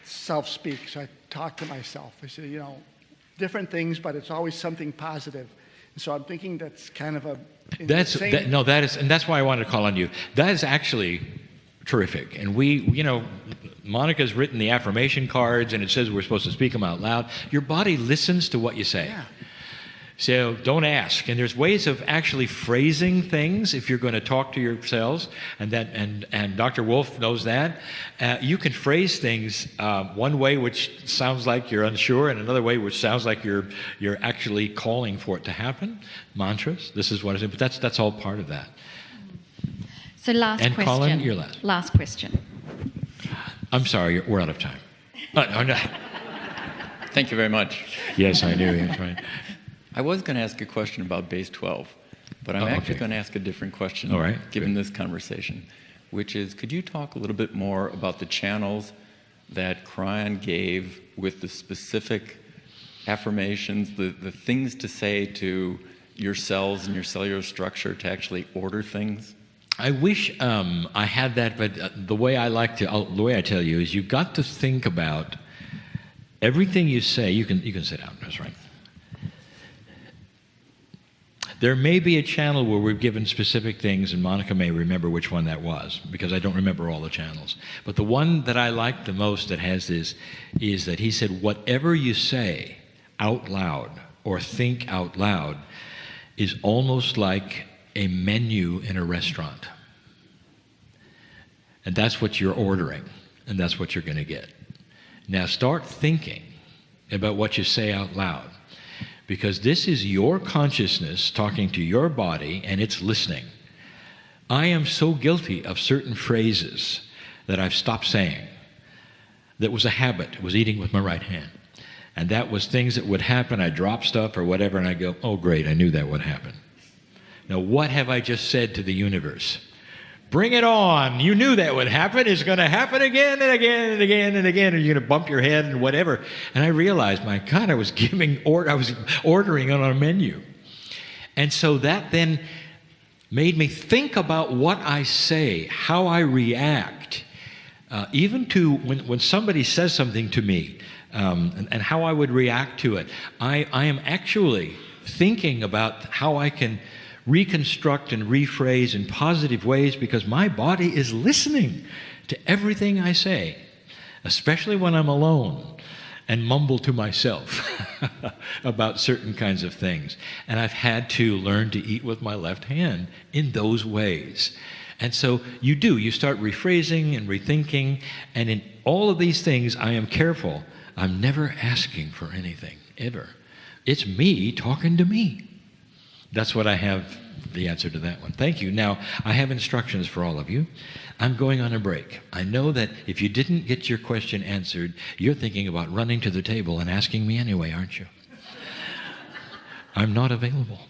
G: self-speak. So I talk to myself. I say, different things, but it's always something positive. And so I'm thinking that's kind of
B: that's why I wanted to call on you. That is actually terrific. And Monica's written the affirmation cards, and it says we're supposed to speak them out loud. Your body listens to what you say.
G: Yeah.
B: So don't ask. And there's ways of actually phrasing things if you're going to talk to yourselves, and Dr. Wolf knows that. You can phrase things one way which sounds like you're unsure, and another way which sounds like you're actually calling for it to happen. Mantras. This is what it is. But that's all part of that.
C: So last
B: and
C: question.
B: Colin, you're last.
C: Last question.
B: I'm sorry, we're out of time. Oh, no.
O: Thank you very much.
B: Yes, I knew. That's right.
O: I was going to ask a question about base 12, but I'm actually going to ask a different question,
B: all right,
O: given this conversation, which is, could you talk a little bit more about the channels that Kryon gave with the specific affirmations, the things to say to your cells and your cellular structure to actually order things?
B: I wish I had that, but the way I tell you is you've got to think about everything you say. You can sit down. That's right. There may be a channel where we've given specific things, and Monica may remember which one that was, because I don't remember all the channels. But the one that I like the most that has this is that he said, whatever you say out loud or think out loud is almost like a menu in a restaurant. And that's what you're ordering, and that's what you're going to get. Now start thinking about what you say out loud, because this is your consciousness talking to your body, and it's listening. I am so guilty of certain phrases that I've stopped saying. That was a habit. It was eating with my right hand. And that was things that would happen. I'd drop stuff or whatever, and I'd go, oh, great, I knew that would happen. Now, what have I just said to the universe? Bring it on. You knew that would happen. It's going to happen again and again and again and again, and you're going to bump your head and whatever. And I realized, my God, I was ordering on a menu. And so that then made me think about what I say, how I react, even to when somebody says something to me, and how I would react to it. I am actually thinking about how I can reconstruct and rephrase in positive ways, because my body is listening to everything I say, especially when I'm alone and mumble to myself about certain kinds of things. And I've had to learn to eat with my left hand in those ways. And so you start rephrasing and rethinking, and in all of these things I am careful. I'm never asking for anything, ever. It's me talking to me. That's what I have the answer to that one. Thank you. Now, I have instructions for all of you. I'm going on a break. I know that if you didn't get your question answered, you're thinking about running to the table and asking me anyway, aren't you? I'm not available.